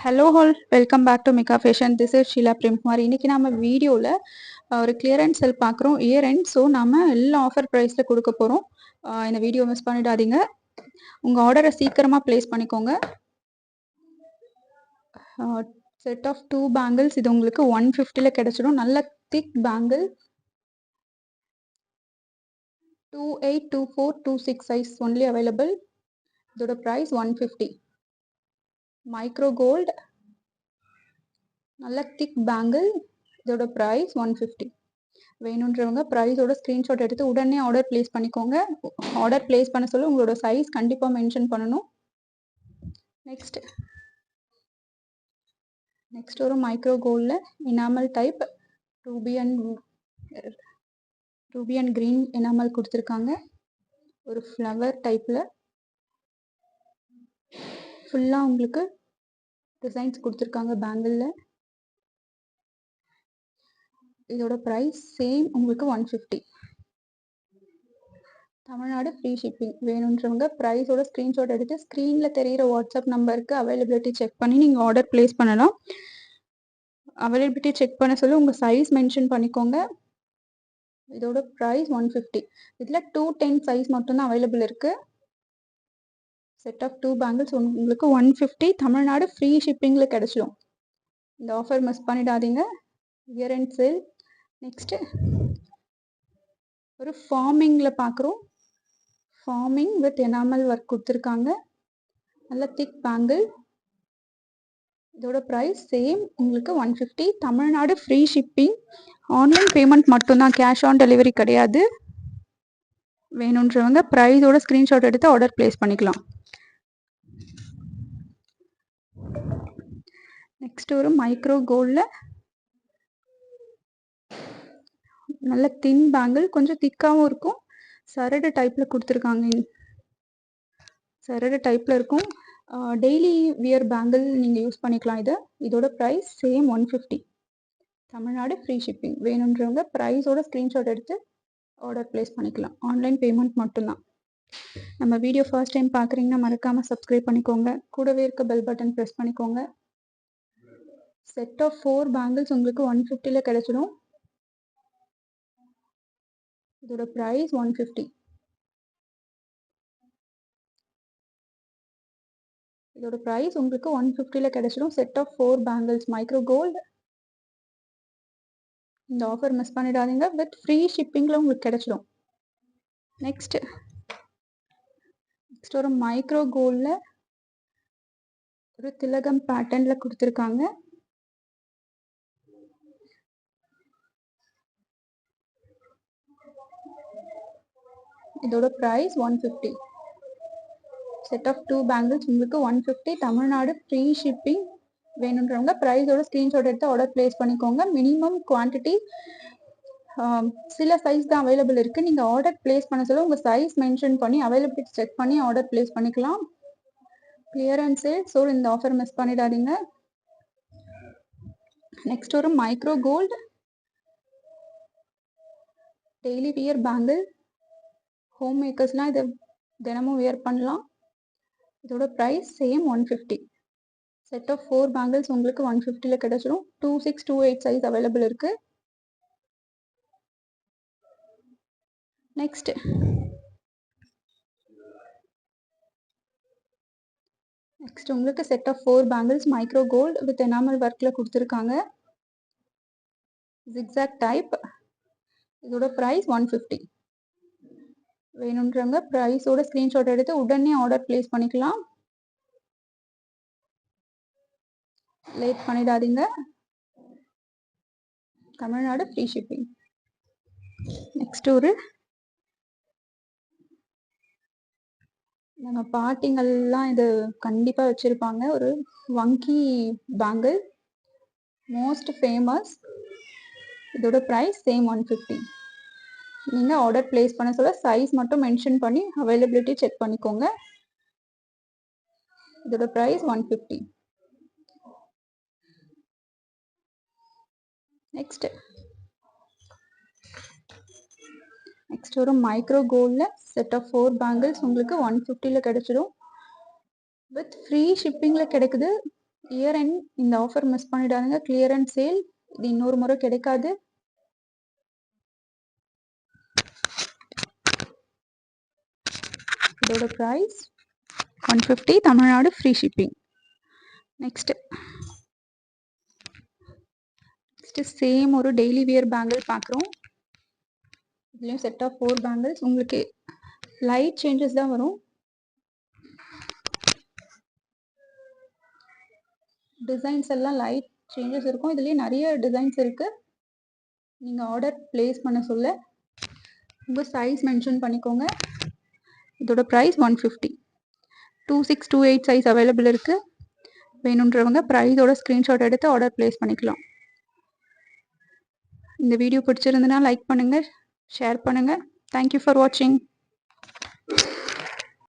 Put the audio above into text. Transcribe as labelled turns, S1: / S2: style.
S1: Hello all, welcome back to Mika fashion. This is Sheela Premkumar. இன்றைக்கி நம்ம வீடியோவில் ஒரு கிளியரன்ஸ் செல் பார்க்குறோம், இயர் எண்ட். ஸோ நம்ம எல்லா ஆஃபர் ப்ரைஸில் கொடுக்க போகிறோம். இந்த வீடியோ மிஸ் பண்ணிடாதீங்க. உங்கள் ஆர்டரை சீக்கிரமாக ப்ளேஸ் பண்ணிக்கோங்க. செட் ஆஃப் 2 பேங்கிள்ஸ், இது உங்களுக்கு 150 கிடச்சிடும். நல்ல திக் பேங்கிள், 28, 24, 26 சைஸ் ஒன்லி அவைலபிள். இதோட ப்ரைஸ் 150. மைக்ரோ கோல்டு, நல்ல திக் பேங்கிள், இதோட ப்ரைஸ் 150. வேணுன்றவங்க ப்ரைஸோட ஸ்க்ரீன்ஷாட் எடுத்து உடனே ஆர்டர் ப்ளேஸ் பண்ணிக்கோங்க. ஆர்டர் ப்ளேஸ் பண்ண சொல்ல உங்களோட சைஸ் கண்டிப்பாக மென்ஷன் பண்ணணும். நெக்ஸ்ட் ஒரு மைக்ரோ கோல்டில் enamel type Ruby and green enamel கொடுத்துருக்காங்க. ஒரு ஃப்ளவர் டைப்பில் ஃபுல்லாக உங்களுக்கு டிசைன்ஸ் கொடுத்துருக்காங்க பேங்கிளில். இதோட ப்ரைஸ் சேம் உங்களுக்கு 150. Tamil Nadu free shipping. வேணுன்றவங்க ப்ரைஸோட ஸ்க்ரீன்ஷாட் எடுத்து ஸ்க்ரீனில் தெரிகிற வாட்ஸ்அப் நம்பருக்கு அவைலபிலிட்டி செக் பண்ணி நீங்கள் ஆர்டர் ப்ளேஸ் பண்ணலாம். அவைலபிலிட்டி செக் பண்ண சொல்லி உங்கள் சைஸ் மென்ஷன் பண்ணிக்கோங்க. இதோட ப்ரைஸ் 150. இதில் 210 சைஸ் மட்டும்தான் அவைலபிள் இருக்குது. செட் ஆஃப் 2 பேங்கிள்ஸ் உங்களுக்கு 150. தமிழ்நாடு ஃப்ரீ ஷிப்பிங்கில் கிடச்சிடும். இந்த ஆஃபர் மிஸ் பண்ணிடாதீங்க. Year and sale. நெக்ஸ்ட்டு ஒரு ஃபார்மிங்கில் பார்க்குறோம். ஃபார்மிங் வித் எனாமல் ஒர்க் கொடுத்துருக்காங்க. நல்ல திக் பேங்கிள். இதோட ப்ரைஸ் சேம் உங்களுக்கு 150. Tamil Nadu free shipping. Online payment மட்டும்தான், கேஷ் ஆன் டெலிவரி கிடையாது. வேணுன்றவங்க ப்ரைஸோட ஸ்க்ரீன்ஷாட் எடுத்து ஆர்டர் ப்ளேஸ் பண்ணிக்கலாம். நெக்ஸ்ட் ஒரு மைக்ரோ கோல்டில் நல்ல தின் பேங்கிள், கொஞ்சம் திக்காகவும் இருக்கும். சரடு டைப்பில் கொடுத்துருக்காங்க. சரடு டைப்பில் இருக்கும். டெய்லி வியர் பேங்கிள் நீங்கள் யூஸ் பண்ணிக்கலாம். இதோட price same 150. Tamil Nadu free shipping. வேணுன்றவங்க ப்ரைஸோட ஸ்க்ரீன்ஷாட் எடுத்து ஆர்டர் ப்ளேஸ் பண்ணிக்கலாம். ஆன்லைன் பேமெண்ட் மட்டும்தான். நம்ம வீடியோ ஃபர்ஸ்ட் டைம் பார்க்குறீங்கன்னா மறக்காமல் சப்ஸ்கிரைப் பண்ணிக்கோங்க. கூடவே இருக்க பெல் பட்டன் ப்ரெஸ் பண்ணிக்கோங்க. செட் ஆஃப் 4 பேங்கிள்ஸ் உங்களுக்கு 150 கிடைச்சிடும். இதோட ப்ரைஸ் 150. இதோட ப்ரைஸ் உங்களுக்கு 150 கிடைச்சிடும். Set of 4 bangles micro gold. இந்த ஆஃபர் மிஸ் பண்ணிடாதீங்க. வித் ஃப்ரீ ஷிப்பிங்கில் உங்களுக்கு கிடைச்சிடும். நெக்ஸ்ட் ஒரு மைக்ரோ கோல்டில் ஒரு திலகம் பேட்டர்னில் கொடுத்துருக்காங்க. இதோட ப்ரைஸ் 150. செட் ஆஃப் 2 பேங்கிள்ஸ் உங்களுக்கு 150. Tamil Nadu free shipping. வேணுன்றவங்க ப்ரைஸோட ஸ்க்ரீன்ஷாட் எடுத்து ஆர்டர் ப்ளேஸ் பண்ணிக்கோங்க. மினிமம் குவான்டிட்டி சில சைஸ் தான் அவைலபிள் இருக்குது. நீங்கள் ஆர்டர் ப்ளேஸ் பண்ண சொல்ல உங்கள் சைஸ் மென்ஷன் பண்ணி அவைலபிலிட்டி செக் பண்ணி ஆர்டர் ப்ளேஸ் பண்ணிக்கலாம். Clearance sale. ஸோ இந்த ஆஃபர் மிஸ் பண்ணிடாதீங்க. நெக்ஸ்ட் ஒரு micro gold daily wear bangle. Home மேக்கர்ஸ்லாம் இதை தினமும் வியர் பண்ணலாம். இதோட price same 150. Set of 4 bangles உங்களுக்கு 150 கிடைச்சிடும். 26, 28 சைஸ் அவைலபிள் இருக்கு. நெக்ஸ்ட் உங்களுக்கு set of 4 bangles micro gold with enamel ஒர்க்கில் கொடுத்துருக்காங்க. Zigzag type. இதோட ப்ரைஸ் 150. வேணுன்றவங்க ப்ரைஸோட ஸ்க்ரீன்ஷாட் எடுத்து உடனே ஆர்டர் ப்ளேஸ் பண்ணிக்கலாம். லேட் பண்ணிடாதீங்க. Tamil Nadu free shipping. நெக்ஸ்ட் ஒரு நம்ம பாட்டிங்கள்லாம் இது கண்டிப்பாக வச்சுருப்பாங்க. ஒரு வங்கி பேங்கிள், மோஸ்ட் ஃபேமஸ். இதோட ப்ரைஸ் சேம் 150. நீங்கள் ஆர்டர் ப்ளேஸ் பண்ண சொல்ல சைஸ் மட்டும் மென்ஷன் பண்ணி அவைலபிலிட்டி செக் பண்ணிக்கோங்க. இதோட ப்ரைஸ் 150. நெக்ஸ்ட் ஒரு மைக்ரோ கோல்டில் செட் ஆஃப் 4 பேங்கிள்ஸ் உங்களுக்கு 150 கிடைச்சிடும். வித் ஃப்ரீ ஷிப்பிங்கில் கிடைக்குது. இயர் எண்ட் இந்த ஆஃபர் மிஸ் பண்ணிடாதீங்க. Clearance sale. இது இன்னொரு முறை கிடைக்காது. இதோட price 150, Tamil Nadu free shipping. Next same ஒரு டெய்லி வியர் பேங்கிள் பார்க்குறோம். இதுலேயும் செட் ஆஃப் 4 பேங்கிள்ஸ். உங்களுக்கு லைட் சேஞ்சஸ் தான் வரும். டிசைன்ஸ் எல்லாம் லைட் சேஞ்சஸ் இருக்கும். இதுலேயே நிறைய டிசைன்ஸ் இருக்குது. நீங்கள் ஆர்டர் ப்ளேஸ் பண்ண சொல்ல உங்கள் சைஸ் மென்ஷன் பண்ணிக்கோங்க. இதோட ப்ரைஸ் 150. 2628 சைஸ் அவைலபிள் இருக்குது. வேணுன்றவங்க ப்ரைஸோட ஸ்க்ரீன்ஷாட் எடுத்து ஆர்டர் ப்ளேஸ் பண்ணிக்கலாம். இந்த வீடியோ பிடிச்சிருந்ததுன்னா லைக் பண்ணுங்கள், ஷேர் பண்ணுங்கள். தேங்க்யூ ஃபார் வாட்சிங்.